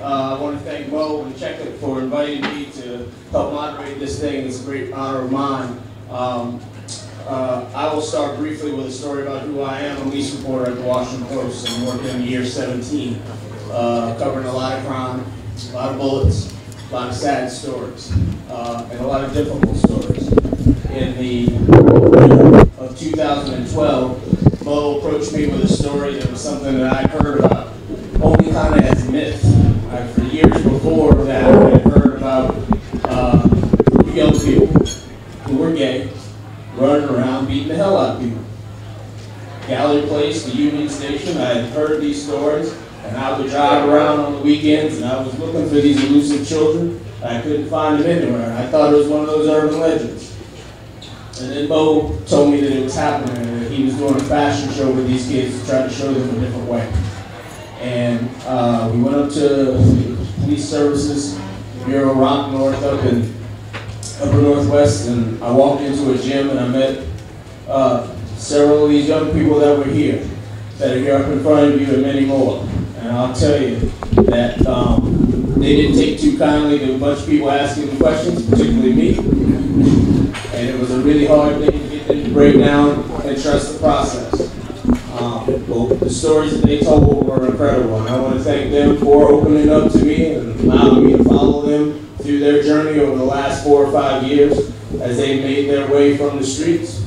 I want to thank Mo and Checker for inviting me to help moderate this thing. It's a great honor of mine. I will start briefly with a story about who I am. I'm a police reporter at the Washington Post. I'm working in year 17, covering a lot of crime, a lot of bullets, a lot of sad stories, and a lot of difficult stories. In the of 2012, Mo approached me with a story that was something that I heard about, only kind of as a myth. For years before that, I had heard about young people who were gay running around beating the hell out of people. Gallery Place, the Union Station, I had heard these stories, and I would drive around on the weekends, and I was looking for these elusive children. I couldn't find them anywhere, and I thought it was one of those urban legends. And then Bo told me that it was happening, and that he was doing a fashion show with these kids to try to show them a different way. And we went up to Police Services, Bureau Rock North up in Upper Northwest, and I walked into a gym and I met several of these young people that were here, that are here up in front of you, and many more. And I'll tell you that they didn't take too kindly to a bunch of people asking them questions, particularly me. And it was a really hard thing to get them to break down and trust the process. Well, the stories that they told were incredible, and I want to thank them for opening up to me and allowing me to follow them through their journey over the last 4 or 5 years as they made their way from the streets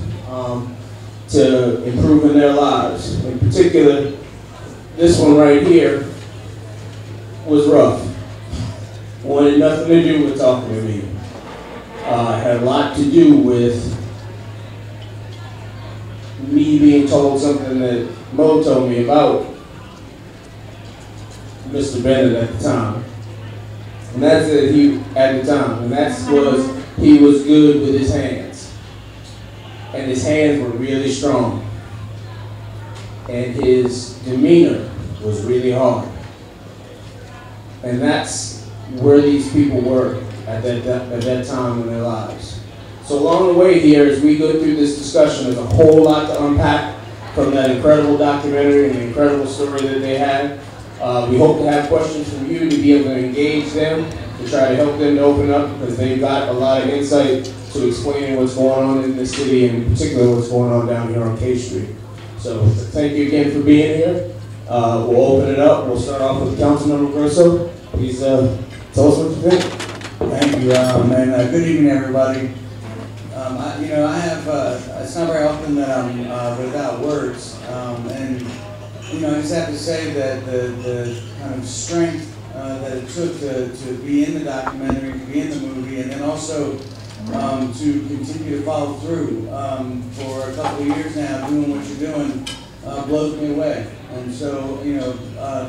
to improving their lives. In particular, this one right here was rough. Wanted nothing to do with talking to me. It had a lot to do with me being told something that Mo told me about Mr. Bennett at the time. And that's that he, at the time, and that was, he was good with his hands. And his hands were really strong. And his demeanor was really hard. And that's where these people were at that time in their lives. So along the way here, as we go through this discussion, there's a whole lot to unpack from that incredible documentary and the incredible story that they had. We hope to have questions from you to be able to engage them, to try to help them to open up, because they've got a lot of insight to explaining what's going on in the city, and in particular what's going on down here on K Street. So thank you again for being here. We'll open it up. We'll start off with Councilmember Grosso. Please tell us what you think. Thank you, and good evening, everybody. I have, it's not very often that I'm without words, and I just have to say that the kind of strength that it took to be in the documentary, to be in the movie, and then also to continue to follow through for a couple of years now, doing what you're doing, blows me away. And so,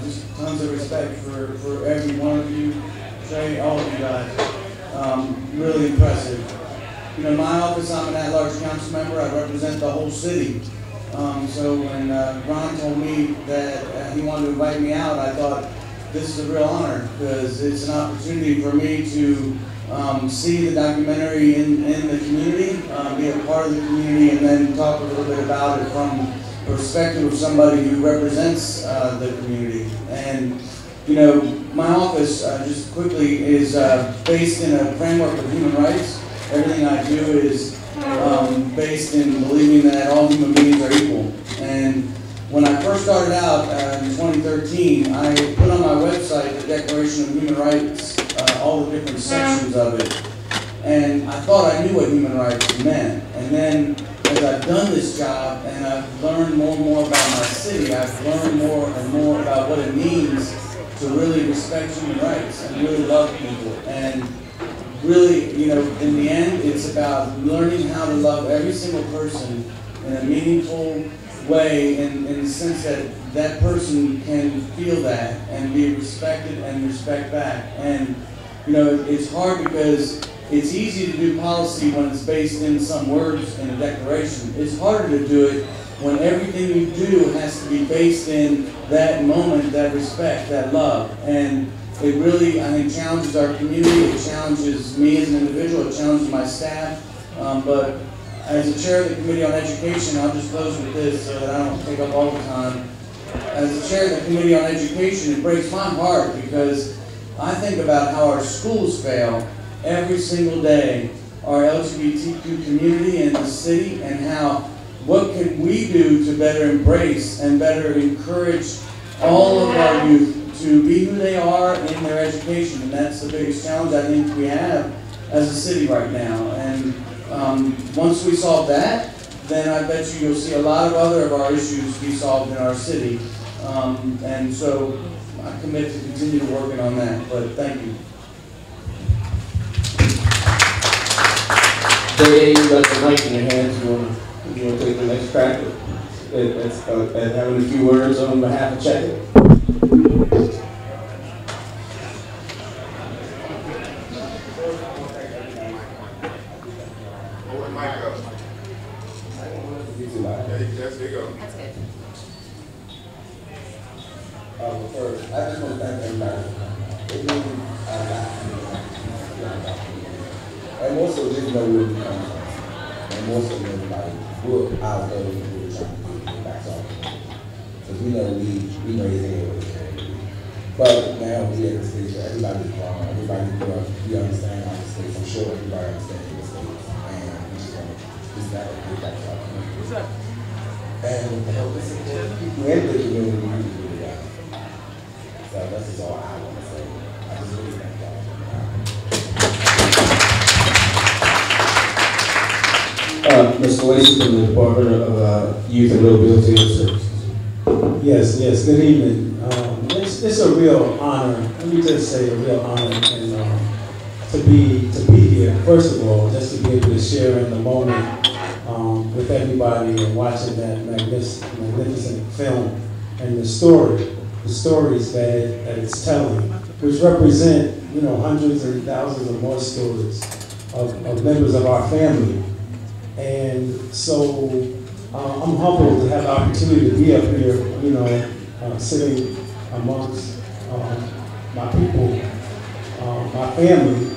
just tons of respect for every one of you, Trey, all of you guys. Really impressive. My office, I'm an at-large council member. I represent the whole city. So when Ron told me that he wanted to invite me out, I thought this is a real honor, because it's an opportunity for me to see the documentary in the community, be a part of the community, and then talk a little bit about it from the perspective of somebody who represents the community. And my office, just quickly, is based in a framework of human rights. Everything I do is based in believing that all human beings are equal. And when I first started out in 2013, I put on my website the Declaration of Human Rights, all the different sections of it. And I thought I knew what human rights meant. And then as I've done this job and I've learned more and more about my city, I've learned more and more about what it means to really respect human rights and really love people. And really, in the end, it's about learning how to love every single person in a meaningful way, in the sense that that person can feel that and be respected and respect back. And, it's hard because it's easy to do policy when it's based in some words in a declaration. It's harder to do it when everything you do has to be based in that moment, that respect, that love. And it really, I think, challenges our community. It challenges me as an individual. It challenges my staff. But as the chair of the Committee on Education, I'll just close with this so that I don't take up all the time. As the chair of the Committee on Education, it breaks my heart because I think about how our schools fail every single day, our LGBTQ community in the city, and how, what can we do to better embrace and better encourage all of our youth to be who they are in their education. And that's the biggest challenge I think we have as a city right now. And once we solve that, then I bet you'll see a lot of other of our issues be solved in our city. And so I commit to continue working on that, but thank you. Jay, you got the mic in your hands. You want to take the next crack at having a few words on behalf of Check It? There you go. That's good. First, I just want to thank everybody. It means a lot. And more so, just know where we come from. And more so, everybody will out there who are trying to get back off. Because we know his head was carried. But now we at the stage where everybody's grown, everybdy's grown. We understand our mistakes. I'm sure everybody understands the mistakes. And we just want to get back off. And with the help of support, people in the community really got it. So that's just all I want to say. I just really thank y'all. Mr. Lacey from the Department of Youth and Rehabilitation Services. Yes, good evening. It's a real honor, let me just say a real honor and, to be here. First of all, just to be able to share in the moment with everybody and watching that magnificent film and the stories that it's telling, which represent, hundreds and thousands of more stories of members of our family. And so I'm humbled to have the opportunity to be up here, sitting amongst my people, my family,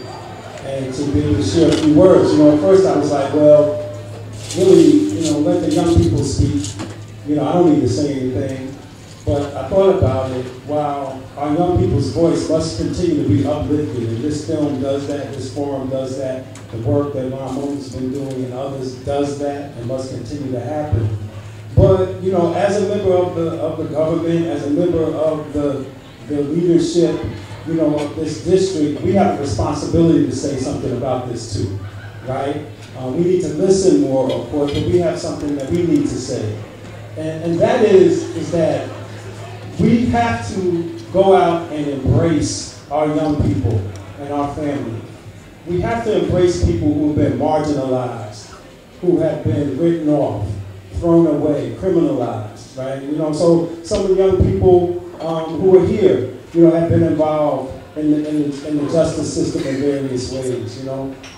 and to be able to share a few words. At first I was like, well, really, let the young people speak. I don't need to say anything. But I thought about it, wow, our young people's voice must continue to be uplifted. And this film does that, this forum does that, the work that Ron Moten's been doing and others does that and must continue to happen. But, as a member of the government, as a member of the leadership, of this district, we have a responsibility to say something about this too, right? We need to listen more, of course, but we have something that we need to say. And that is that we have to go out and embrace our young people and our family. We have to embrace people who have been marginalized, who have been written off, thrown away, criminalized, right? So some of the young people who are here, have been involved in the justice system in various ways,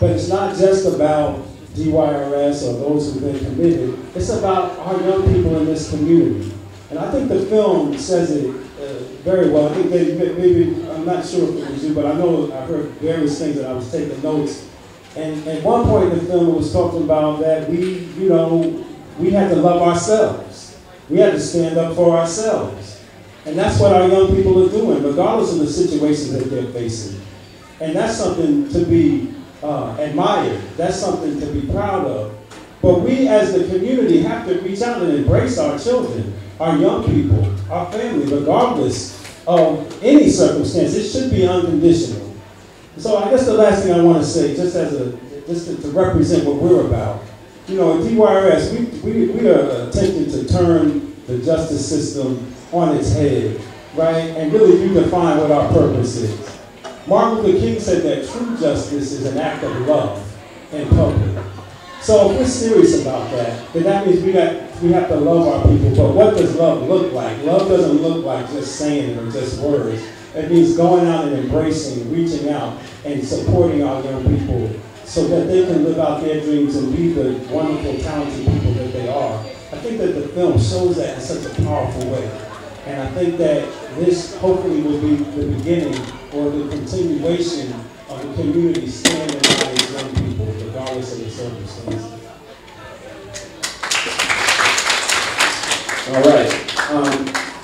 But it's not just about DYRS or those who've been committed. It's about our young people in this community. And I think the film says it very well. I think maybe, I'm not sure if it was you, but I know I heard various things that I was taking notes. And at one point in the film, it was talking about that we had to love ourselves. We had to stand up for ourselves. And that's what our young people are doing, regardless of the situations that they're facing. And that's something to be admired. That's something to be proud of. But we as the community have to reach out and embrace our children, our young people, our family, regardless of any circumstance. It should be unconditional. So I guess the last thing I want to say, just to represent what we're about, at DYRS, we are attempting to turn the justice system on its head, right? And really redefine what our purpose is. Martin Luther King said that true justice is an act of love in public. So if we're serious about that, then that means we have to love our people. But what does love look like? Love doesn't look like just saying it or just words. It means going out and embracing, reaching out, and supporting our young people so that they can live out their dreams and be the wonderful, talented people that they are. I think that the film shows that in such a powerful way. And I think that this hopefully will be the beginning or the continuation of the community standing by its young people, regardless of the circumstances. All right.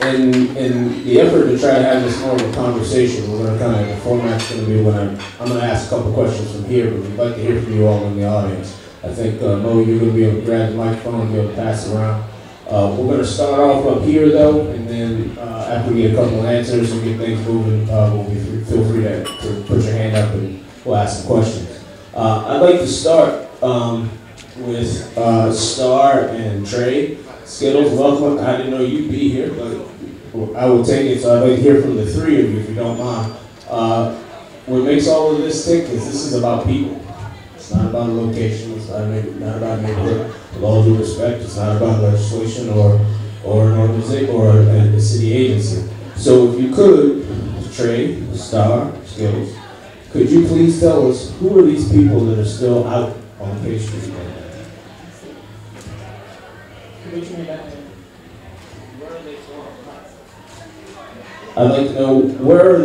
in the effort to try to have this more of a conversation, we're going to kind of, the format's going to be when I'm going to ask a couple questions from here, but we'd like to hear from you all in the audience. I think, Mo, you're going to be able to grab the microphone and be able to pass it around. We're going to start off up here, though, and then after we get a couple of answers and get things moving, feel free to put your hand up and we'll ask some questions. I'd like to start with Star and Trey. Skittles, welcome. I didn't know you'd be here, but I will take it. So I'd like to hear from the three of you, if you don't mind. What makes all of this tick is this is about people. It's not about a location. It's not about neighborhood. With all due respect, it's not about legislation or an organization or a city agency. So if you could, Trey, Star, Skittles, could you please tell us who are these people that are still out on K Street? I'd like to know where are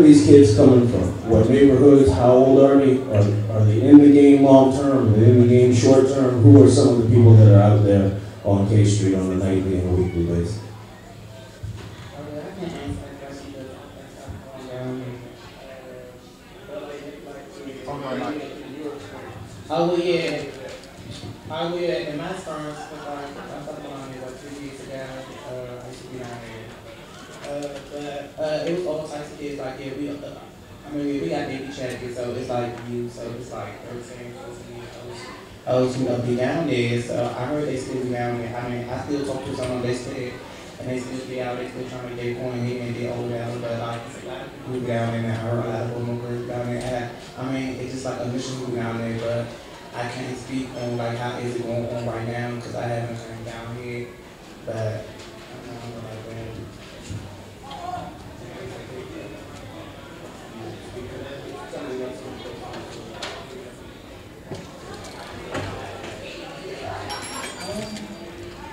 these kids coming from? What neighborhoods? How old are they? Are they in the game long term? Are they in the game short term? Who are some of the people that are out there on K Street on a nightly and a weekly basis? In my experience, because I started on it about 3 years ago, I used to be down there. But it was all types of kids, like, we got baby jackets, so it's like you, so it's like 13, 14 years old. Be down there, so I heard they still be down there. I mean, I still talk to someone, they still, and they still be out, they still trying to get going, and get old down, but like, it's a lot of people down there, and I heard a lot of women girls down there. I mean, it's just like a mission group down there, but I can't speak on like how is it going on right now because I haven't come down here, but I don't know like that.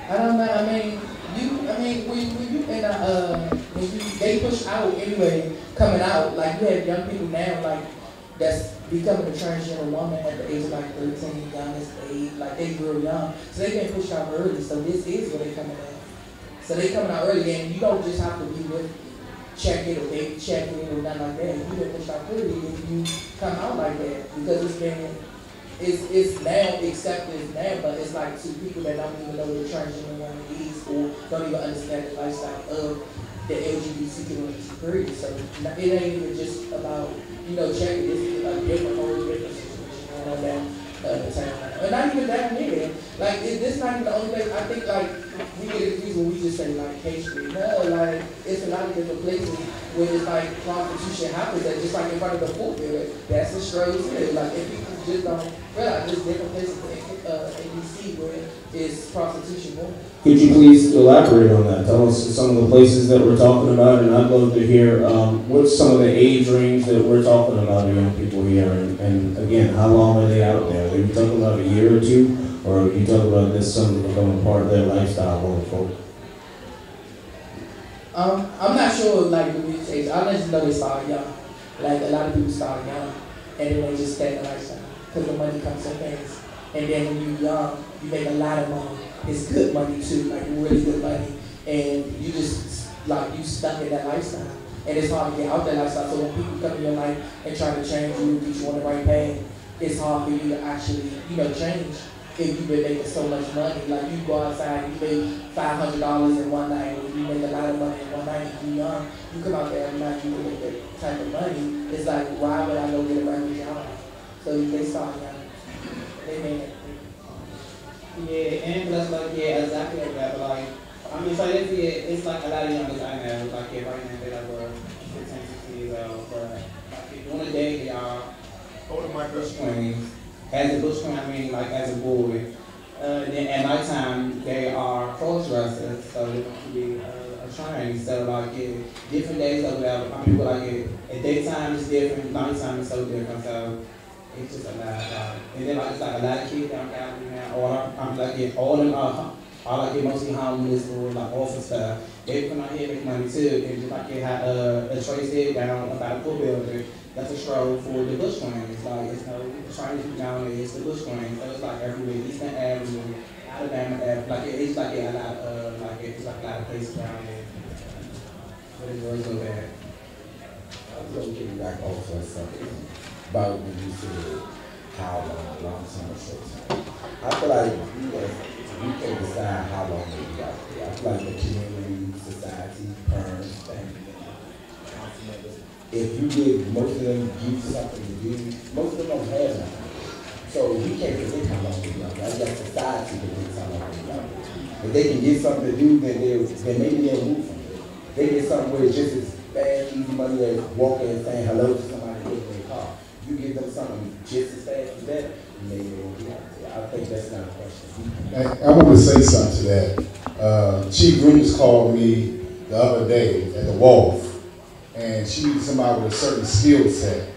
I don't know. They push out anyway, coming out like you have young people now like that's becoming a transgender woman at the age of like 13, youngest age, like they real young. So they been pushed out early, so this is where they coming at. So they coming out early and you don't just have to be with check it or they check it or nothing like that. You been pushed out early if you come out like that because it's now accepted now, but it's like to people that don't even know what a transgender woman is or don't even understand the lifestyle of the LGBT community. So it ain't even just about checking this like different whole different situation going on down the other time. But not even down there. Like this not even the only place. I think like we get confused when we just say like K Street. No, like it's a lot of different places where it's like prostitution happens that just like in front of the pulpit. That's a struggle too. Like if people just don't realize there's different places in DC where it's prostitution going. Could you please elaborate on that? Tell us some of the places that we're talking about, and I'd love to hear what's some of the age range that we're talking about of young people here, and again, how long are they out there? Are you talking about a year or two, or are you talking about this something becoming part of their lifestyle going forward? I'm not sure like the reach age. I just know they start young. Like a lot of people start young, and then they just stay the lifestyle because the money comes so fast. And then when you're young, you make a lot of money. It's good money too, like really good money. And you just, like, you stuck in that lifestyle. And it's hard to get out that lifestyle. So when people come in your life and try to change you, get you on the right path, it's hard for you to actually, change if you've been making so much money. Like you go outside and you make $500 in one night, or you make a lot of money in one night, and you're young, you come out there every night, you make that type of money. It's like, why would I go get a regular job? So they start young. They made it. Yeah, and plus like exactly like that. But like so it's like a lot of young guys I know, like right now they're like 15, 16 years old. But like on a day they are holding my bush queens. As a bush queen, like as a boy. Then at nighttime they are cross dressers, so they're going to be trained. So like different days or whatever. But like at daytime it's different, nighttime is so different. So it's just a lot. And then like it's like a lot of kids down now, or I'm like all them all like mostly homeless or like office stuff. They come out here make money too, and just like they had a Trey said down about a pool building. That's a stroll for the bush queens. Like it's trying to down there. It's the bush queens. So it's like everywhere, Eastern Avenue, Alabama Avenue. Like it's like a lot of like it's like a lot of places down there. But it was no bad. I was going to get back off for something about when you said how long time or short time. I feel like we can decide how long they be out there. I feel like the community, society, parents, family, council members, if you give most of them youth something to do, most of them don't have nothing. So we can't predict how long they be out there. I guess society predicts how long they be out there. If they can get something to do, then maybe they'll move from it. They get something where it's just as fast, easy money as walking and saying hello to somebody in their car. You give them something just as fast as that, maybe they won't be out there. I think that's not a question. I want to say something to that. Chief Grooms called me the other day at the Wharf, and she needed somebody with a certain skill set.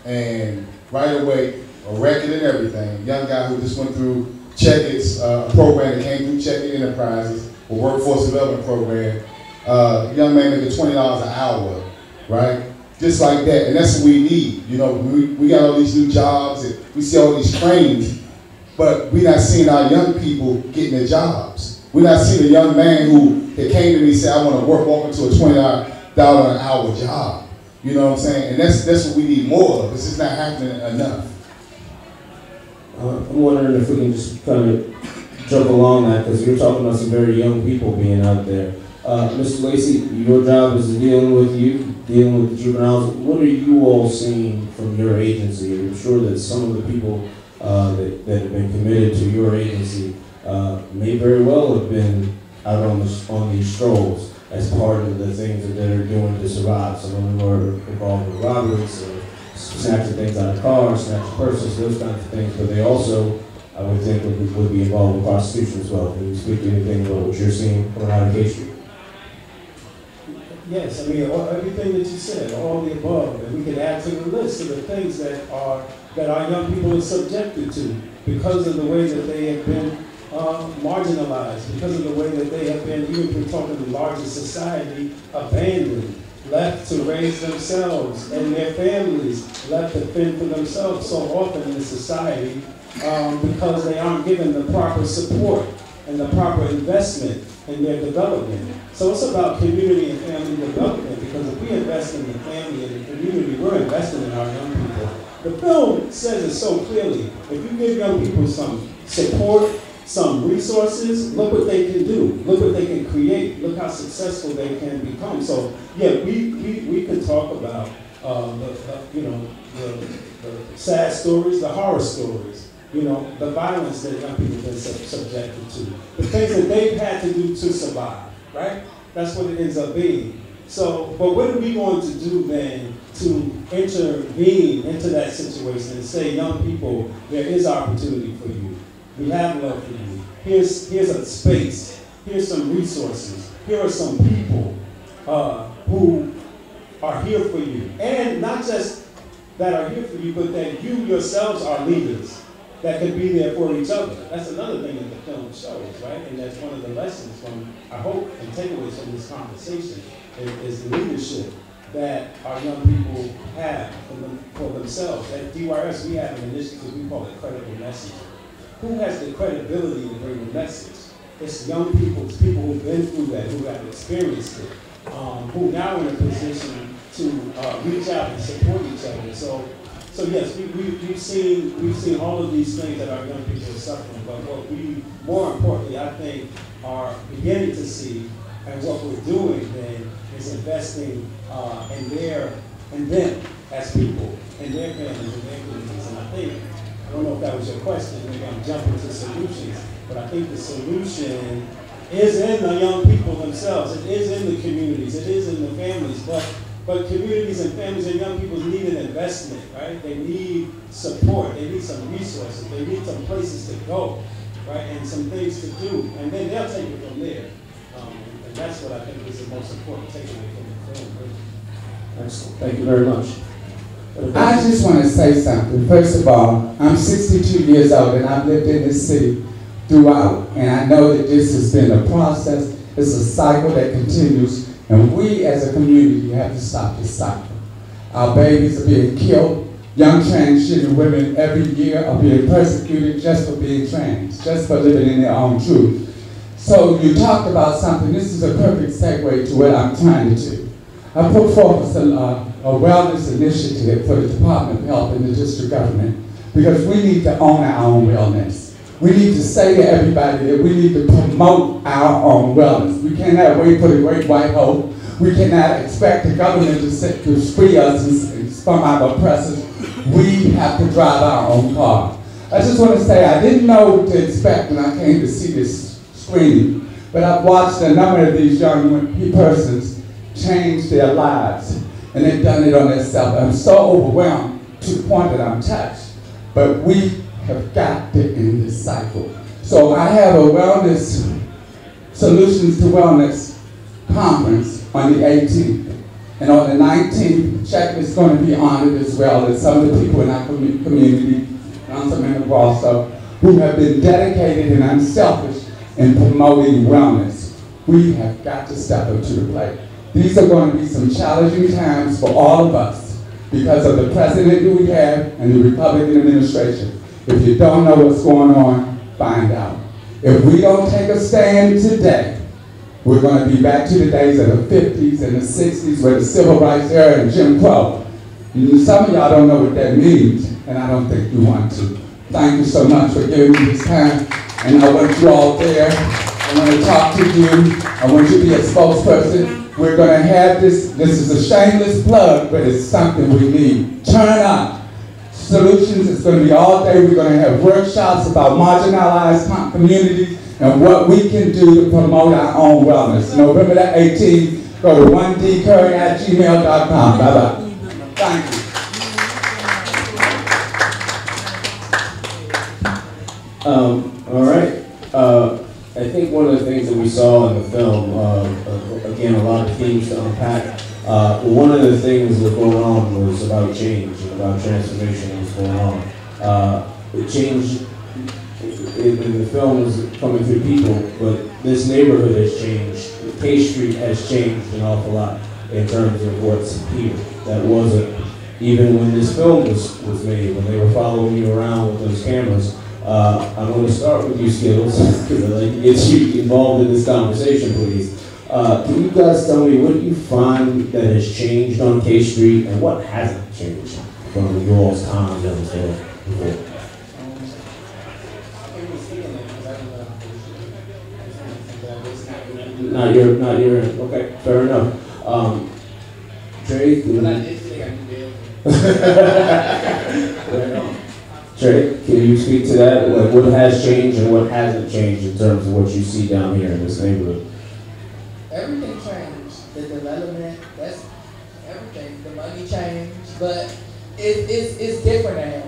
And right away, a record and everything, young guy who just went through Checkit's program that came through Checkit Enterprises, a workforce development program. Young man making $20 an hour, right? Just like that, and that's what we need. You know, we got all these new jobs, and we see all these trainings, but we're not seeing our young people getting their jobs. We're not seeing a young man that came to me and said, I want to walk into a $20 an hour job. You know what I'm saying? And that's what we need more of. It's just not happening enough. I'm wondering if we can just kind of jump along that, because you're talking about some very young people being out there. Mr. Lacey, your job is dealing with youth, dealing with the juveniles. What are you all seeing from your agency? I'm sure that some of the people that have been committed to your agency may very well have been out on these strolls as part of the things that they're doing to survive. Some of them are involved with robberies, snatching things out of cars, snatching purses, those kinds of things. But they also, I would think, would be involved with prostitution as well. Can you speak to anything about what you're seeing coming out of K Street? Yes, I mean, everything that you said, all the above, and we can add to the list of the things that our young people are subjected to because of the way that they have been marginalized, because of the way that they have been, even if we're talking the larger society, abandoned, left to raise themselves and their families, left to fend for themselves so often in society because they aren't given the proper support and the proper investment in their development. So it's about community and family development, because if we invest in the family and the community, we're investing in our young people. The film says it so clearly. If you give young people some support, some resources, look what they can do. Look what they can create. Look how successful they can become. So yeah, we could talk about the sad stories, the horror stories, the violence that young people have been subjected to, the things that they've had to do to survive, right? That's what it ends up being. So, but what are we going to do then to intervene into that situation and say, young people, there is opportunity for you. We have love for you. Here's a space. Here's some resources. Here are some people who are here for you. And not just that are here for you, but that you yourselves are leaders that can be there for each other. That's another thing that the film shows, right? And that's one of the lessons from, I hope, and takeaways from this conversation is the leadership that our young people have for themselves. At DYS, we have an initiative, we call it Credible Message. Who has the credibility to bring the message? It's young people, it's people who've been through that, who have experienced it, who now are in a position to reach out and support each other. So yes, we've seen all of these things that our young people are suffering, but what we, more importantly, I think, are beginning to see, and what we're doing then, is investing in them as people, in their families, and their communities. And I don't know if that was your question, maybe I'm jumping to solutions, but I think the solution is in the young people themselves. It is in the communities, it is in the families, but communities and families and young people need an investment, right? They need support, they need some resources, they need some places to go, right? And some things to do, and then they'll take it from there. And that's what I think is the most important takeaway from the film. Excellent, thank you very much. I just want to say something. First of all, I'm 62 years old and I've lived in this city throughout, and I know that this has been a process, it's a cycle that continues. And we as a community have to stop this cycle. Our babies are being killed. Young transgender women every year are being persecuted just for being trans, just for living in their own truth. So you talked about something, this is a perfect segue to what I'm trying to do. I put forth a wellness initiative for the Department of Health and the district government because we need to own our own wellness. We need to say to everybody that we need to promote our own wellness. We cannot wait for the great white hope. We cannot expect the government to free us from our oppressors. We have to drive our own car. I just want to say I didn't know what to expect when I came to see this screening, but I've watched a number of these young persons change their lives, and they've done it on themselves. I'm so overwhelmed to the point that I'm touched, but we have got to end this cycle. So I have a wellness, Solutions to Wellness conference on the 18th. And on the 19th, check is going to be honored as well as some of the people in our community, Councilman also, who have been dedicated and unselfish in promoting wellness. We have got to step up to the plate. These are going to be some challenging times for all of us because of the president that we have and the Republican administration. If you don't know what's going on, find out. If we don't take a stand today, we're going to be back to the days of the 50s and the 60s where the civil rights era and Jim Crow. Some of y'all don't know what that means, and I don't think you want to. Thank you so much for giving me this time, and I want you all there. I want to talk to you. I want you to be a spokesperson. We're going to have this is a shameless plug, but it's something we need. Turn up. Solutions is going to be all day. We're going to have workshops about marginalized communities and what we can do to promote our own wellness. November the 18th, go to 1dcurry@gmail.com. Bye-bye. Thank you. All right. I think one of the things that we saw in the film, again, a lot of themes to unpack. One of the things that was going on was about change and about transformation that was going on. Change in the film was coming through people, but this neighborhood has changed. K Street has changed an awful lot in terms of what's here. That wasn't, even when this film was made, when they were following you around with those cameras. I'm going to start with you, Skittles, because I'd like to get you involved in this conversation, please. Can you guys tell me what you find that has changed on K Street and what hasn't changed from your all's time that was there before? Not your, okay, fair enough. Trey, Trey, can you speak to that? Like, what has changed and what hasn't changed in terms of what you see down here in this neighborhood? Everything changed. The development, that's everything. The money changed, but it's different now.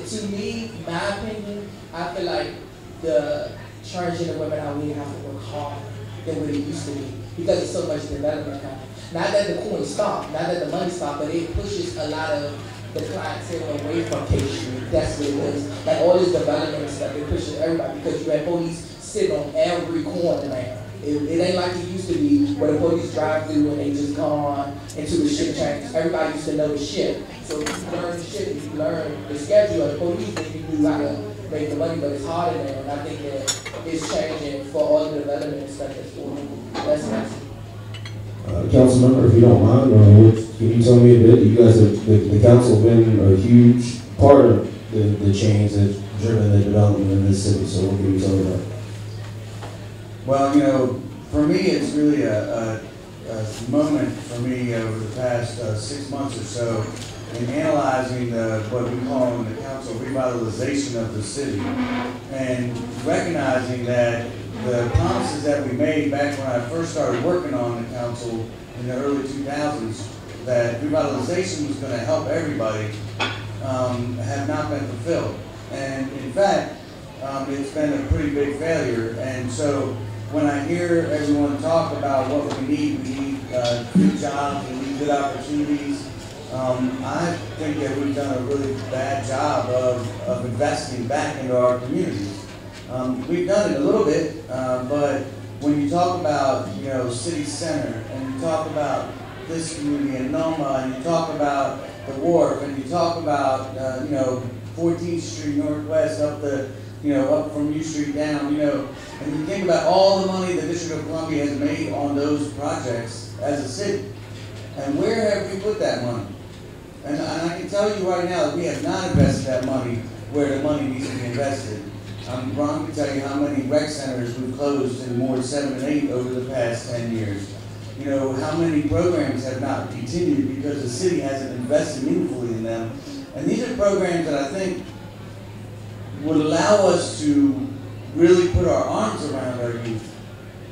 To me, my opinion, I feel like the transgender women out here have to work harder than what it used to be because there's so much development coming. Not that the coin stopped, not that the money stopped, but it pushes a lot of the clientele away from K Street. That's what it is. Like all this development and stuff, it pushes everybody because you have police sitting on every corner now. It ain't like it used to be where the police drive through and they just go on into the shift change. Everybody used to know the shift. So if you learn the shift, if you learn the schedule of the police, then you knew how to make the money, but it's harder now. And I think that it's changing for all the development and stuff that's going on. That's nice. Council member, if you don't mind, can you tell me a bit? You guys have, the council been a huge part of the change that's driven the development in this city, so what can you tell me about? Well, you know, for me, it's really a moment for me over the past 6 months or so in analyzing what we call in the council revitalization of the city and recognizing that the promises that we made back when I first started working on the council in the early 2000s, that revitalization was going to help everybody, have not been fulfilled. And in fact, it's been a pretty big failure. And so when I hear everyone talk about what we need good jobs, we need good opportunities, I think that we've done a really bad job of investing back into our communities. We've done it a little bit, but when you talk about, you know, city center, and you talk about this community in Noma, and you talk about the Wharf, and you talk about, you know, 14th Street Northwest up the, you know, up from U Street down, you know, and you think about all the money the District of Columbia has made on those projects as a city. And where have we put that money? And I can tell you right now that we have not invested that money where the money needs to be invested. Ron can tell you how many rec centers we've closed in Ward 7 and 8 over the past 10 years. You know, how many programs have not continued because the city hasn't invested meaningfully in them. And these are programs that I think would allow us to really put our arms around our youth.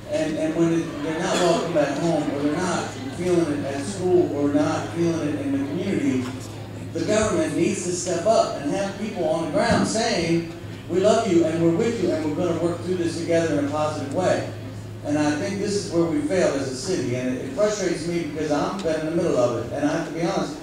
And when they're not welcome at home, or they're not feeling it at school, or not feeling it in the community, the government needs to step up and have people on the ground saying, we love you and we're with you and we're going to work through this together in a positive way. And I think this is where we failed as a city, and it frustrates me because I've been in the middle of it. And I have to be honest,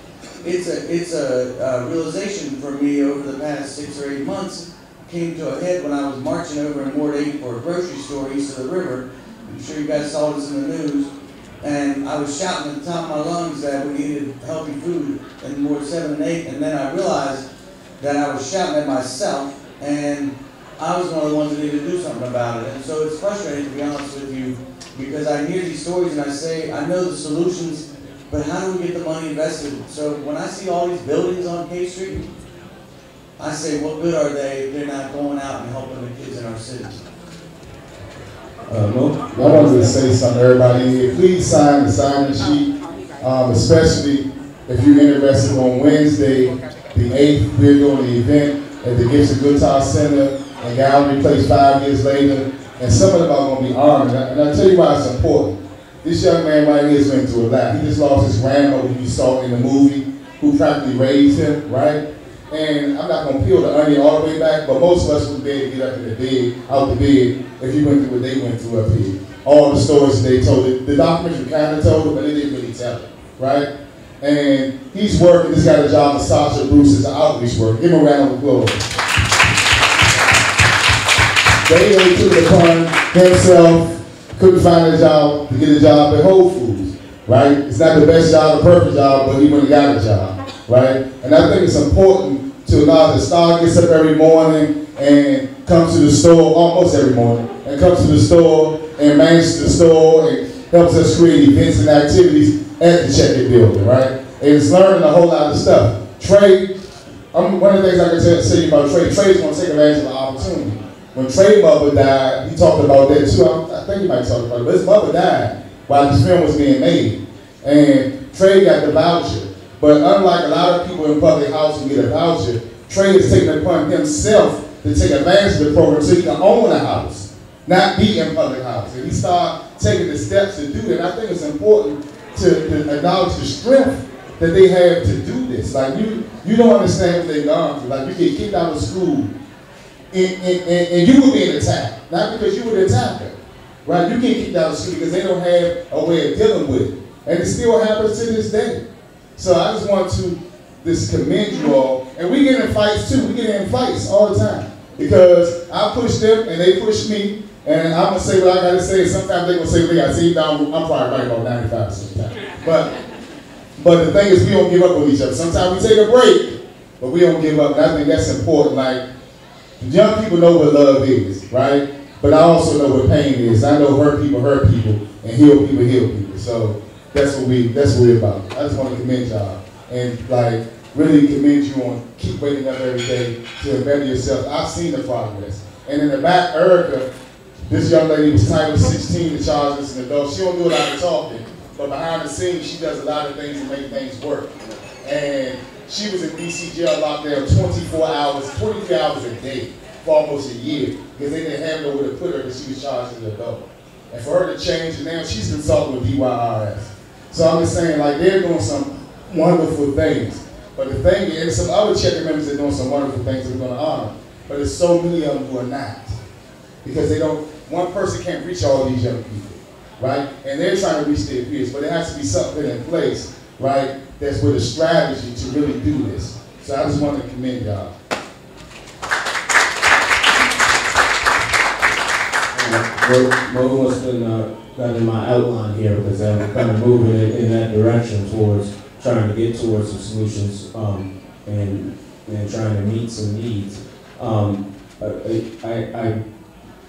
it's a realization for me over the past 6 or 8 months. Came to a head when I was marching over in Ward 8 for a grocery store east of the river. I'm sure you guys saw this in the news. And I was shouting at the top of my lungs that we needed healthy food in Ward 7 and 8. And then I realized that I was shouting at myself, and I was one of the ones that needed to do something about it. And so it's frustrating, to be honest with you, because I hear these stories and I say, I know the solutions, but how do we get the money invested? So when I see all these buildings on K Street, I say, what good are they if they're not going out and helping the kids in our city? Mo? I wanted to say something to everybody. Please sign the sign-in sheet, especially if you're interested on Wednesday, the 8th, we're doing the event at the Gibson Guitar Center and Gallery Place 5 years later. And some of them are going to be honored. And I'll tell you why it's important. This young man right here has been through a lot. He just lost his grandmother who you saw in the movie, who practically raised him, right? And I'm not going to peel the onion all the way back, but most of us would be able to get up in the bed, out the bed, if you went through what they went through up here. All the stories they told it. The documentary kind of told it, but they didn't really tell it, right? And he's working, he's got a job with Sasha Bruce's outreach work. Give him a round of applause. They took it upon himself, couldn't find a job to get a job at Whole Foods, right? It's not the best job, the perfect job, but he went and got a job, right? And I think it's important to allow the star gets up every morning and comes to the store, almost every morning, and comes to the store and manages the store and helps us create events and activities at the check-in building, right? And it's learning a whole lot of stuff. Trey, one of the things I can tell you about Trey's going to take advantage of the opportunity. When Trey's mother died, he talked about that too. I think he might talk about it, but his mother died while this film was being made. And Trey got the voucher. But unlike a lot of people in public housing get a voucher, Trey is taking it upon himself to take advantage of the program so he can own a house, not be in public housing. He started taking the steps to do that. I think it's important to acknowledge the strength that they have to do this. Like you don't understand what they've gone through. Like you get kicked out of school and you were being attacked, not because you were the attacker, right? You get kicked out of school because they don't have a way of dealing with it. And it still happens to this day. So I just want to just commend you all. And we get in fights too. We get in fights all the time. Because I push them and they push me. And I'm going to say what I got to say. Sometimes they're going to say what they got to say. I'm probably right about 95% of the time. But the thing is, we don't give up on each other. Sometimes we take a break, but we don't give up. And I think that's important. Like, young people know what love is, right? But I also know what pain is. I know hurt people, and heal people, heal people. So that's what we're about. I just want to commend y'all and like really commend you on keep waking up every day to better yourself. I've seen the progress. And in the back, Erica, this young lady was Title 16 to charge as an adult. She don't do a lot of talking, but behind the scenes, she does a lot of things to make things work. And she was in DC jail locked there 24 hours, 23 hours a day for almost a year because they didn't have nowhere to put her because she was charged as an adult. And for her to change, and now she's consulting with DYRS. So I'm just saying, like, they're doing some wonderful things. But the thing is, and some other check-in members are doing some wonderful things that we're going to honor. But there's so many of them who are not. Because they don't, one person can't reach all these young people, right? And they're trying to reach their peers, but there has to be something in place, right, that's with a strategy to really do this. So I just want to commend y'all. Mo has been got in my outline here because I'm kind of moving in that direction towards trying to get towards some solutions and trying to meet some needs.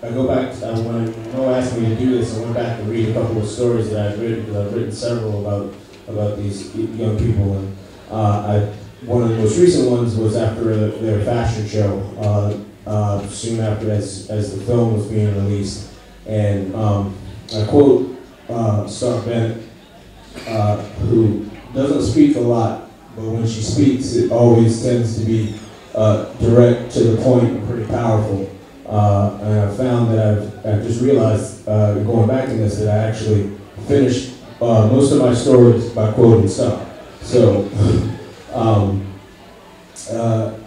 I go back to, when Mo asked me to do this, I went back and read a couple of stories that I've written, because I've written several about these young people. And one of the most recent ones was after their fashion show, soon after as the film was being released. And I quote Star Bennett, who doesn't speak a lot, but when she speaks, it always tends to be direct, to the point, and pretty powerful. And I found that I've just realized, going back in this, that I actually finished most of my stories by quoting Star. So,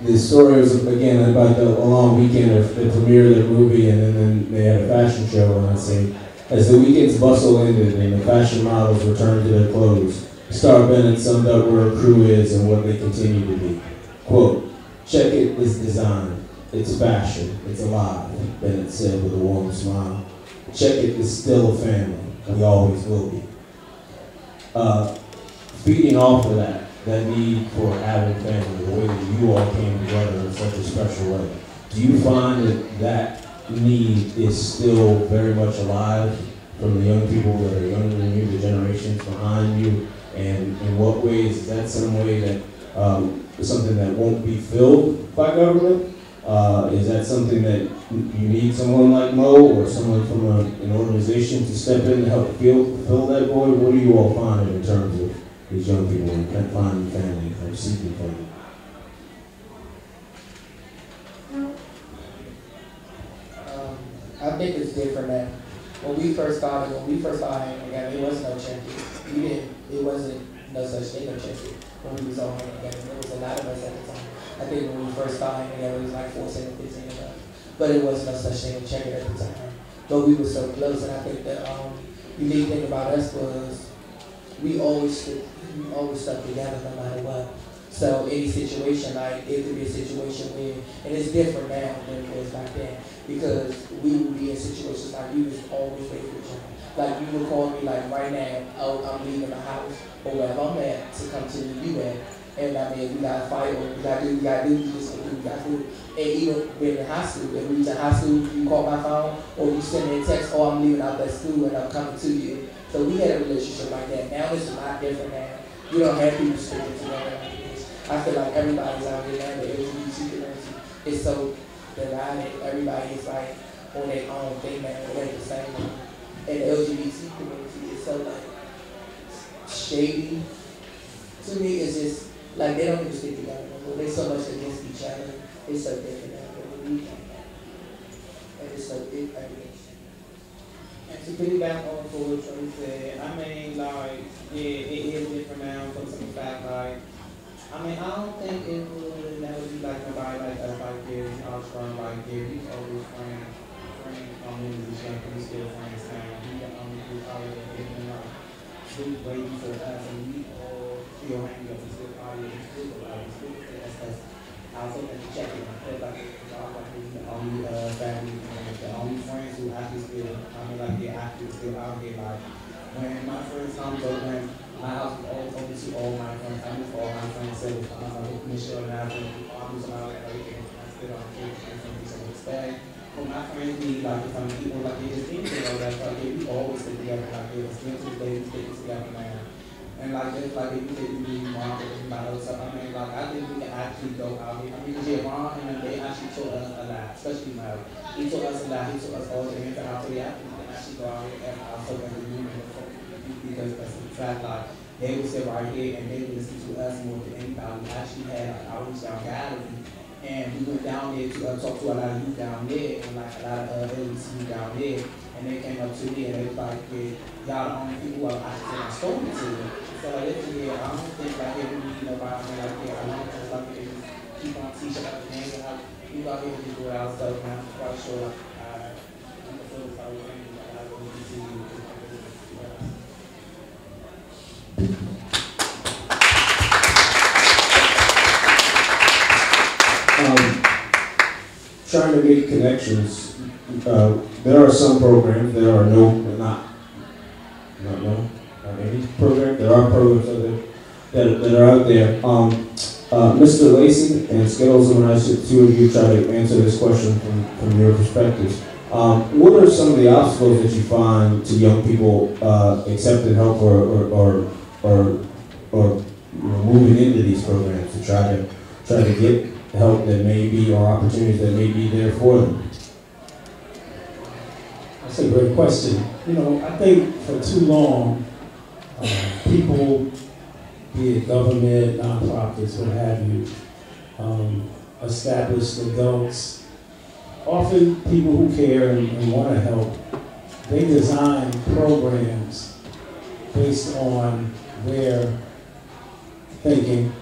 the story was, again, about a long weekend of the premiere of the movie, and then they had a fashion show, and I say, as the weekend's bustle ended and the fashion models returned to their clothes, Star Bennett summed up where her crew is and what they continue to be. Quote, "Check it, it's design, it's fashion, it's alive," Bennett said with a warm smile. "Check it, it's still a family, we always will be." Feeding off of that need for having family, the way that you all came together in such a special way, do you find that need is still very much alive from the young people that are younger than you, the generations behind you? And in what ways is that some way that something that won't be filled by government? Is that something that you need someone like Mo or someone from an organization to step in to help fill that void? What do you all find in terms of these young people and finding family or seeking family? I think it's different now. When we first started hanging together, it wasn't no champion. It wasn't no such thing as champion when we was all hanging together. There was a lot of us at the time. I think when we first started hanging together, it was like 14 or 15 of us. But it wasn't no such thing as champion at the time. But we were so close, and I think the unique thing about us was we always stuck together no matter what. So any situation, like it could be a situation where, and it's different now than it was back then, because we would be in situations like we was always there for each other. Like you would call me like right now, oh, I'm leaving the house or wherever I'm at to come to you at. And I mean, we got to fight or we got to do, we just do, we got to do. And even when in high school, if we was in high school, you call my phone or you send me a text, oh, I'm leaving out that school and I'm coming to you. So we had a relationship like that. Now it's a lot different now. You don't have people sticking together like this. I feel like everybody's out here now, the LGBT community is so divided. Everybody is like on their own thing now, they're the same one. And the LGBT community is so like shady. To me, it's just like they don't even stick together. They're so much against each other. It's so different now than we can. And it's so big. And to piggyback on for what Toby said, I mean, like, yeah, it is different now from some fact, like, I mean, I don't think it would never be like nobody like us, like Gary, Armstrong, like Gary, we always friends, when we was young, we still friends now. We the only group out there getting like, we way before us, and we all still hang up, we still out here, we still alive, we still us. I was hoping to check it, I feel like we the only family, the only friends who actually still, I mean, like, they're actually still out here, like, when my friends come to when my house was always open to all my friends, I knew for all my friends, so Michelle and I do some out like everything, I still don't care from each other's bag. But my friends need, like, if I'm people, like, they just think, like, we always stick together, like, they was still to the day, we stick together now. And like just like if you said you need mom or anybody else, I mean like I think we can actually go out here. I mean because mom and they actually taught us a lot, especially Mel. He taught us a lot, he taught us all the things out there. I think we can actually go out here and our focus on the union because that's the fact like they would sit right here and they would listen to us more than anybody. We actually had like outreach down gallery and we went down there to talk to a lot of youth down there and like a lot of LBC down there. And they came up to me and they was like, y'all the only people who are actually spoken to. So like, I don't think like we need nobody like that. I don't think like they just keep on teaching us things and like people out here just do it ourselves. And I'm quite sure I'm the first time we're going to continue to Trying to make connections. There are some programs. There are not any programs. There are programs out there that are out there. Mr. Lacey and Skittles, and I should two of you try to answer this question from your perspectives. What are some of the obstacles that you find to young people accepting help or or moving into these programs to try to get help that may be, or opportunities that may be there for them? That's a great question. I think for too long, people, be it government, nonprofits, what have you, established adults, often people who care and want to help, they design programs based on their thinking,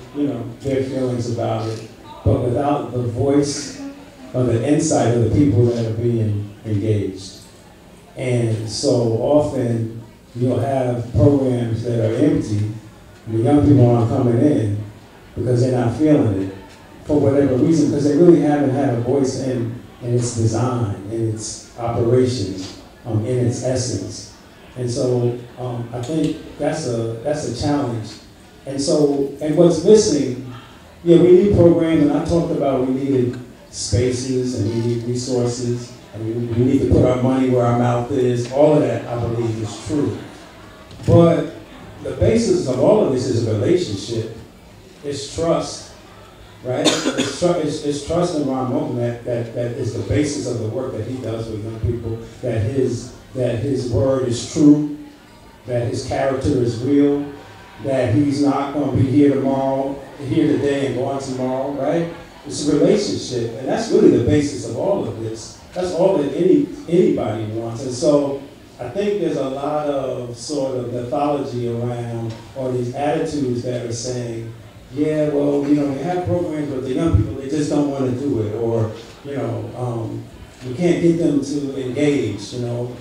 their feelings about it, but without the voice or the insight of the people that are being engaged. And so often you'll have programs that are empty, and the young people aren't coming in because they're not feeling it for whatever reason, because they really haven't had a voice in its design, in its operations, in its essence. And so I think that's a challenge. And what's missing, we need programs, and I talked about we needed spaces and we need resources, and we need to put our money where our mouth is. All of that, I believe, is true. But the basis of all of this is a relationship. It's trust, right? It's trust in Ron Moulton that is the basis of the work that he does with young people, that his word is true, that his character is real, that he's not going to be here today and gone tomorrow, right? It's a relationship, and that's really the basis of all of this. That's all that anybody wants. And so I think there's a lot of sort of mythology around, or these attitudes that are saying, yeah, well, we have programs, but the young people, they just don't want to do it, or, we can't get them to engage,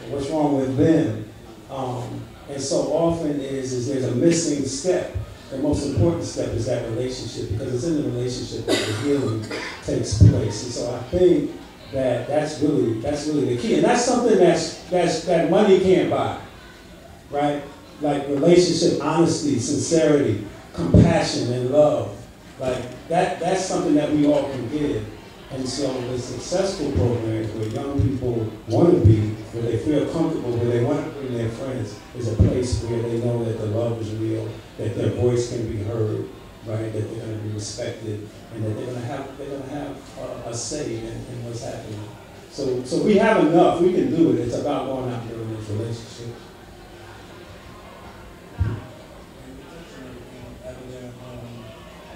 what's wrong with them? And so often there's a missing step. The most important step is that relationship, because it's in the relationship that the healing takes place. And so I think that's really the key. And that's something that money can't buy, right? Like relationship, honesty, sincerity, compassion, and love. Like that's something that we all can give. And so the successful programs where young people want to be, where they feel comfortable, where they want to bring their friends, is a place where they know that the love is real, that their voice can be heard, right? That they're going to be respected, and that they're going to have a say in what's happening. So we have enough. We can do it. It's about going out there in this relationship.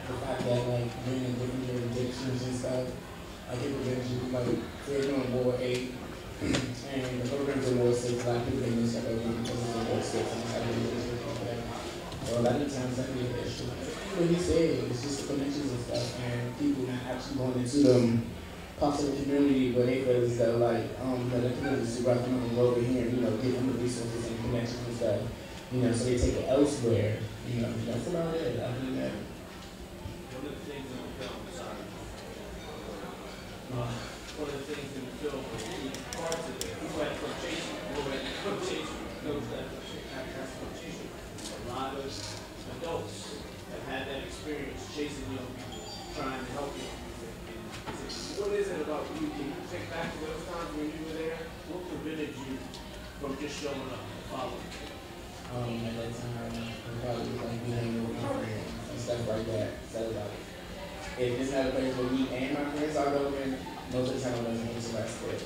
The fact that bringing different jurisdictions and stuff, people get creating on Ward 8, and the programs in Ward 6, a lot of people didn't miss that program because it's in Ward 6, and it's having a that. So a lot of times that be an issue. What he said, it's just the connections and stuff, and people not actually going into them parts of the community where they feel as though that the community is rather than go over here and, give them the resources and connections and stuff. So they take it elsewhere. That's about it. I mean that. One of the things in the film, parts of it, who had quotation, knows that quotation. A lot of adults have had that experience chasing young people, trying to help young people. What is it about you? Can you think back to those times when you were there? What prevented you from just showing up and following? At that time, I probably was be hanging with my friends and stuff like that. So if it's not a place where me and my friends are going, most of the time I wasn't interested.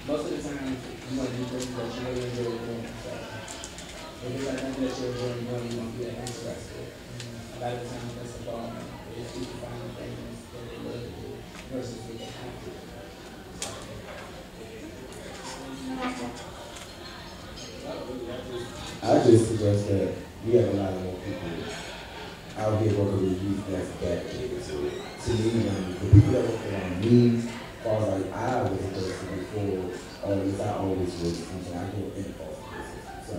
Most of the time, you want to do things that you really enjoy doing. So if it's not something that you're enjoying doing, you won't be that interested. A lot of the times, that's the problem. Is people find things that they love to do versus what they have to do. I just suggest that we have a lot of more people out here working with youth that's dedicated to it. To me, the people that work around me, as far as I was a person before all this, I always was something I grew in foster business. So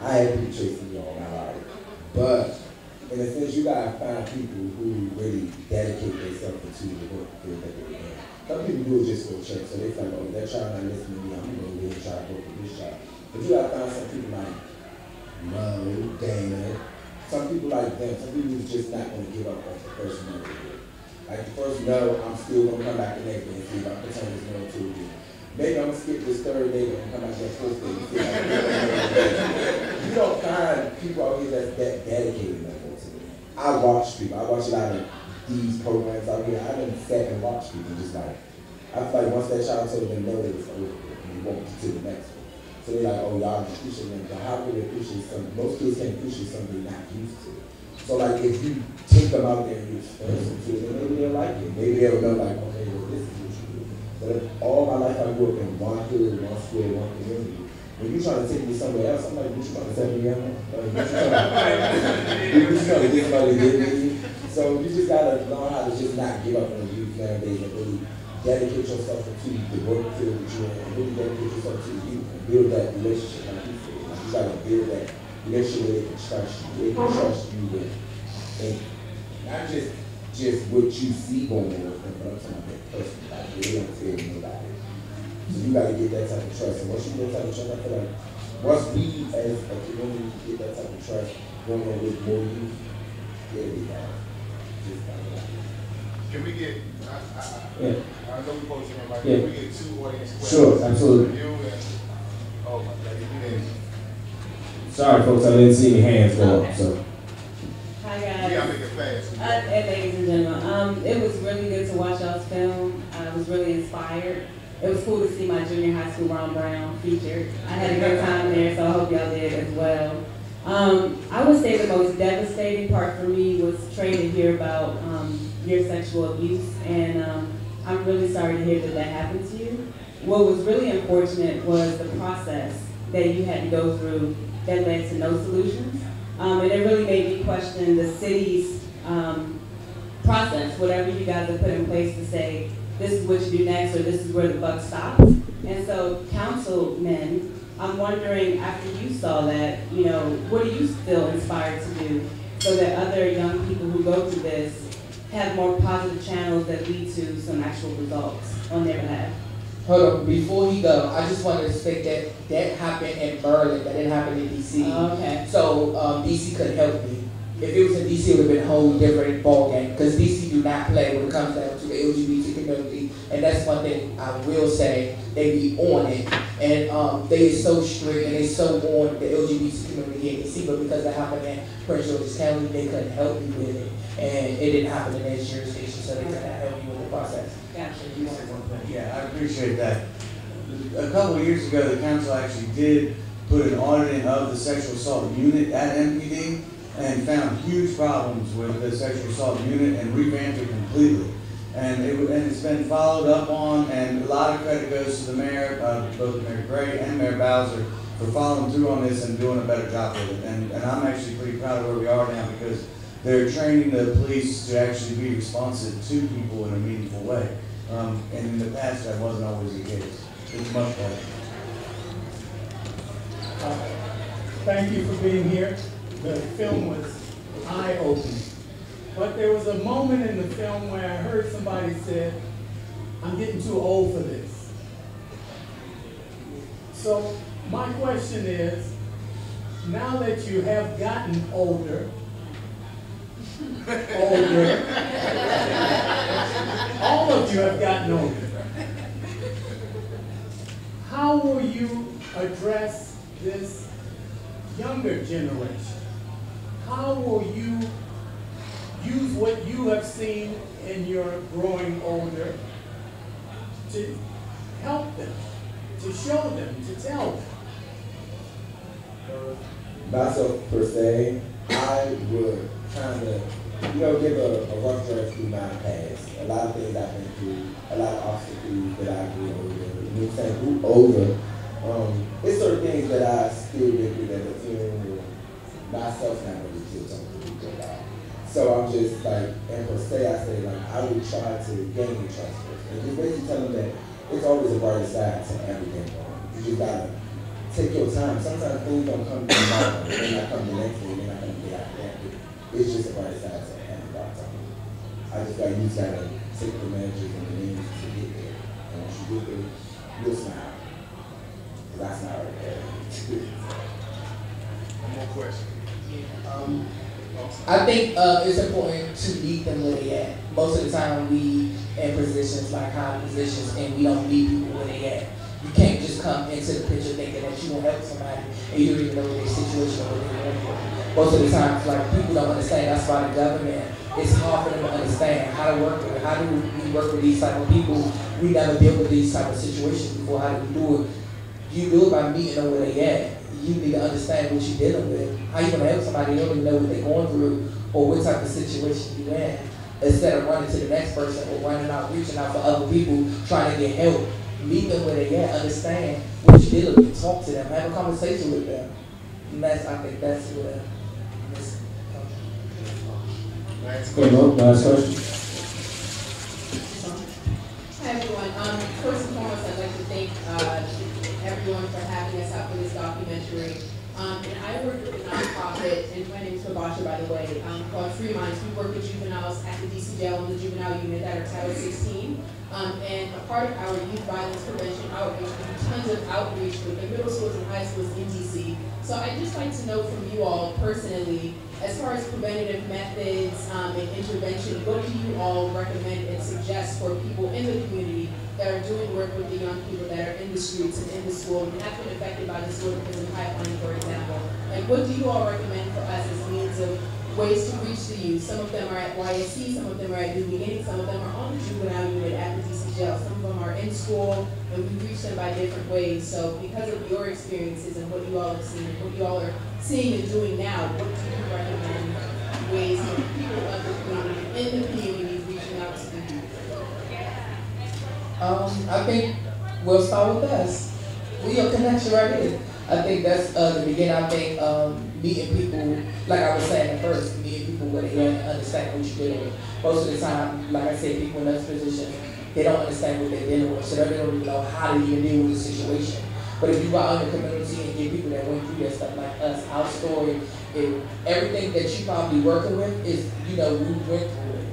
I had people chasing me all my life. But in a sense, you gotta find people who really dedicate themselves to the work that they're doing. Some people do it just for a check, so they feel like, that child not listening to me, I'm gonna go really try to work with this child. But you gotta find some people like Mo, Dana, some people like them, some people who's just not going to give up on the first no. Like the first no, I'm still going to come back the next day and see if I can turn this no to again. Maybe I'm going to skip this third day and come back that fourth day and see if I can turn it. You don't find people out here that's that dedicated like that to I watch people. I watch a lot of these programs out here. I done sat and watched people just like, I feel like once that child told them no, they was over it, and they walked to the next one. So they're like, oh, y'all appreciate them, but how can they appreciate something? Most kids can't appreciate something they're not used to. So like, if you take them out there and you expose them to it, then maybe they'll like it. Maybe they'll know like, okay, well, this is what you do. But if all my life I grew up in one hood, one square, one community, when you trying to take me somewhere else, I'm like, what you trying to tell me? Like, what you trying to get somebody to get me? So you just gotta learn how to just not give up on youth nowadays and really dedicate yourself to the work field that you're in, and really dedicate yourself to you and build that relationship like you said. Like, you gotta build that relationship where they can trust you. They can trust you with, and not just what you see going on with them, but I'm talking about that person. Like, they don't tell you about it. So you gotta get that type of trust. And once you get that type of trust, I feel like once we as a community get that type of trust going on with more youth, it'll be hard. Can we get, Yeah. I know we posted on, like, Yeah. can we get 2 audience questions? Sure, absolutely. You and, oh my God, you didn't. Sorry, folks, I didn't see any hands go up, so. Hi We guys. gotta make it fast. And ladies and gentlemen, it was really good to watch y'all's film. I was really inspired. It was cool to see my junior high school Ron Brown featured. I had a good time there, so I hope y'all did as well. I would say the most devastating part for me was Trey to hear about your sexual abuse, and I'm really sorry to hear that that happened to you. What was really unfortunate was the process that you had to go through that led to no solutions. And it really made me question the city's process, whatever you guys have put in place to say, this is what you do next, or this is where the buck stops. And so, councilmen, I'm wondering, after you saw that, you know, what do you feel inspired to do so that other young people who go through this have more positive channels that lead to some actual results on their behalf? Hold on, before he go, I just wanted to state that that happened in Maryland, that didn't happen in DC. Okay. So DC couldn't help me. If it was in DC, it would have been a whole different ballgame, because DC do not play when it comes down to the LGBT community, and that's one thing I will say, they be on it, and they is so strict and they so on the LGBT community here in DC, but because that happened in Prince George's County, they couldn't help me with it, and it didn't happen in their jurisdiction, so they couldn't help me with the process. Gotcha. You said one thing. Yeah, I appreciate that. A couple of years ago, the council actually did put an auditing of the sexual assault unit at MPD and found huge problems with the sexual assault unit and revamped it completely. And it's been followed up on, and a lot of credit goes to the mayor, both Mayor Gray and Mayor Bowser, for following through on this and doing a better job with it. And I'm actually pretty proud of where we are now, because they're training the police to actually be responsive to people in a meaningful way. And in the past, that wasn't always the case. It's much better. Thank you for being here. The film was eye-opening. But there was a moment in the film where I heard somebody say, I'm getting too old for this. So my question is, now that you have gotten older, all of you have gotten older, how will you address this younger generation? How will you use what you have seen in your growing older to help them, to show them, to tell them? Myself, per se, I would kind of, give a rough draft through my past. A lot of things I've been through, a lot of obstacles that I grew over. You know what I'm saying? Grew over. It's certain things that I still been through that the film myself not really feel something to be about. So I'm just like, and per se, I say like, I would try to gain the trust first. And just basically tell them that it's always a brighter side to everything. You just gotta take your time. Sometimes things don't come tomorrow. They may not come the next day. They may not come the day after that. It's just a brighter side to everything. I just got you gotta take the measures and the means to get there. And once you get there, you'll smile. Because I smile right there. One more question. I think it's important to meet them where they at. Most of the time we in positions like high positions and we don't meet people where they at. You can't just come into the picture thinking that you will help somebody and you don't even know their situation or what they're going through. most of the times, like, people don't understand. That's why the government, it's hard for them to understand how to work with it. How do we work with these type of people? We never dealt with these type of situations before. How do we do it? You do it by meeting them where they at. You need to understand what you're dealing with. How you gonna help somebody you don't even know what they're going through or what type of situation you're in, instead of running to the next person or running out, reaching out for other people, trying to get help. Meet them where they at, understand what you're dealing with, talk to them, have a conversation with them. And I think that's where this comes from. Last question. Hi everyone. First and foremost, I'd like to thank everyone for having us out for this documentary. And I work with a nonprofit, and my name is Toby, by the way, called Free Minds. We work with juveniles at the DC jail in the juvenile unit that are Title 16. And a part of our youth violence prevention outreach, we do tons of outreach with the middle schools and high schools in DC. So I'd just like to know from you all personally, as far as preventative methods and intervention, what do you all recommend and suggest for people in the community that are doing work with the young people that are in the streets and in the school and have been affected by the school prison pipeline, for example? Like, what do you all recommend for us as means of ways to reach the youth? Some of them are at YSC, some of them are at New Beginning, some of them are on the juvenile unit at the DC jail, some of them are in school, and we reach them by different ways. So because of your experiences and what you all have seen and what you all are seeing and doing now, what do you recommend ways for people of the community, in the community, reaching out to the youth? I think we'll start with us. We a connection right here. I think that's the beginning. I think meeting people, like I was saying at first, meeting people where they understand what you're dealing with. Most of the time, like I said, people in those positions, they don't understand what they're dealing with, so they don't even know how to even deal with the situation. But if you go out in the community and get people that went through that stuff like us, our story, everything that you probably working with is, we went through it.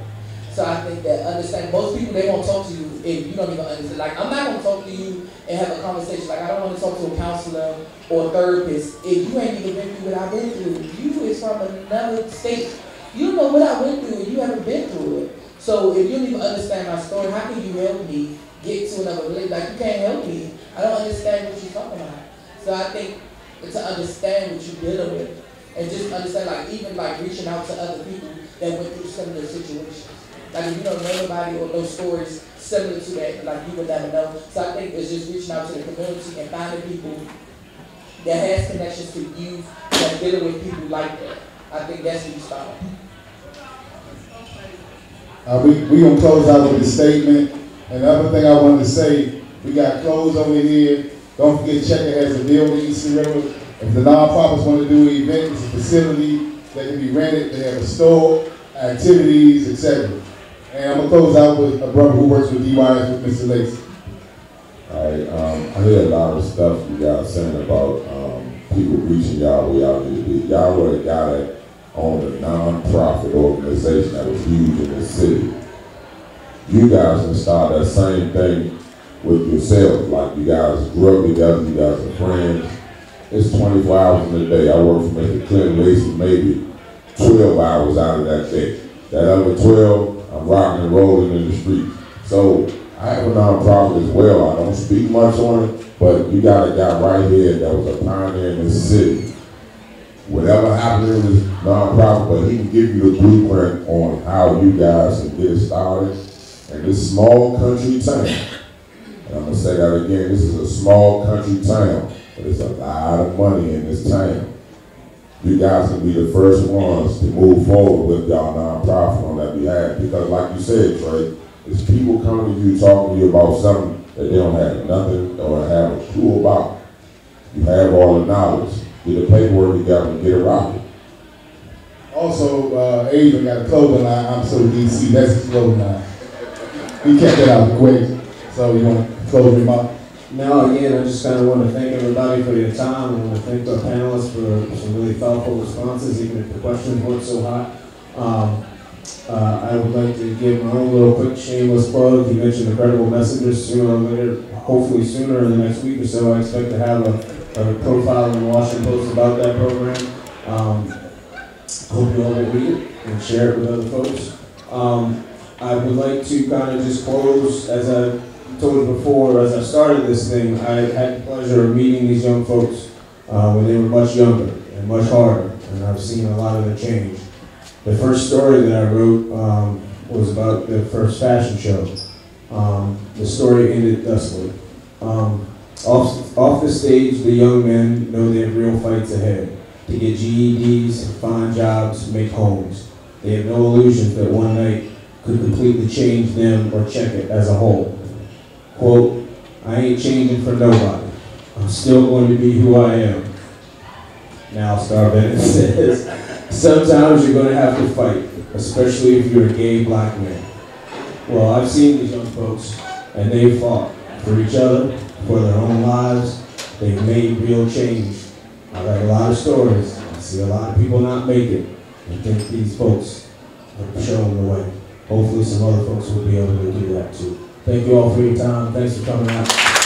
So I think that understand, most people, they won't talk to you if you don't even understand. Like, I'm not going to talk to you and have a conversation. Like, I don't want to talk to a counselor or a therapist if you ain't even been through what I've been through. You is from another state. You don't know what I went through and you haven't been through it. So if you don't even understand my story, how can you help me get to another place? Like, you can't help me. I don't understand what you're talking about. So I think to understand what you're dealing with and just understand, like, even like reaching out to other people that went through similar situations. Like, if you don't know nobody or no stories similar to that, like, you would never know. So I think it's just reaching out to the community and finding people that has connections to youth that's dealing with people like that. I think that's where you start. We gonna close out with a statement. And the other thing I wanted to say, we got clothes over here. Don't forget, Checker has a building in East River. If the nonprofits want to do an event, it's a facility that can be rented. They have a store, activities, etc. And I'm gonna close out with a brother who works with DYS with Mr. Lacey. All right, I hear a lot of stuff you guys saying about people reaching y'all where y'all need to be. Y'all were the guy that owned a non-profit organization that was huge in this city. You guys can start that same thing with yourselves. Like, you guys grew up together, you guys are friends. It's 24 hours in a day. I work for Mr. Clint Lacey maybe 12 hours out of that day. That other 12, I'm rocking and rolling in the street. So I have a nonprofit as well. I don't speak much on it, but you got a guy right here that was a pioneer in this city. Whatever happened in this nonprofit, but he can give you the blueprint on how you guys can get it started in this small country town. And I'm gonna say that again, this is a small country town, but there's a lot of money in this town. You guys can be the first ones to move forward with y'all nonprofit on that behalf. Because like you said, Trey, it's people coming to you, talking to you about something that they don't have nothing or have a clue about. You have all the knowledge. Get the paperwork together and get it rocking. Also, Adrian got a clothing line, I'm so DC, that's his clothing line. We kept that out of the equation. So you want to close your mouth? No, again, I just kind of want to thank everybody for their time. I want to thank our panelists for some really thoughtful responses, even if the questions weren't so hot. I would like to give my own little quick shameless plug. You mentioned Incredible Messengers sooner or later, hopefully sooner in the next week or so. I expect to have a profile in the Washington Post about that program. I hope you all will read it and share it with other folks. I would like to kind of just close, as I told you before, as I started this thing, I had the pleasure of meeting these young folks when they were much younger and much harder and I've seen a lot of the change. The first story that I wrote was about the first fashion show. The story ended thusly. Off the stage, the young men know they have real fights ahead. To get GEDs, find jobs, make homes. They have no illusions that one night could completely change them or check it as a whole. Quote, I ain't changing for nobody. I'm still going to be who I am. Now Star Bennett says, sometimes you're going to have to fight, especially if you're a gay black man. Well, I've seen these young folks, and they've fought for each other, for their own lives. They've made real change. I read a lot of stories. I see a lot of people not make it. I think these folks have shown the way. Hopefully some other folks will be able to do that too. Thank you all for your time. Thanks for coming out.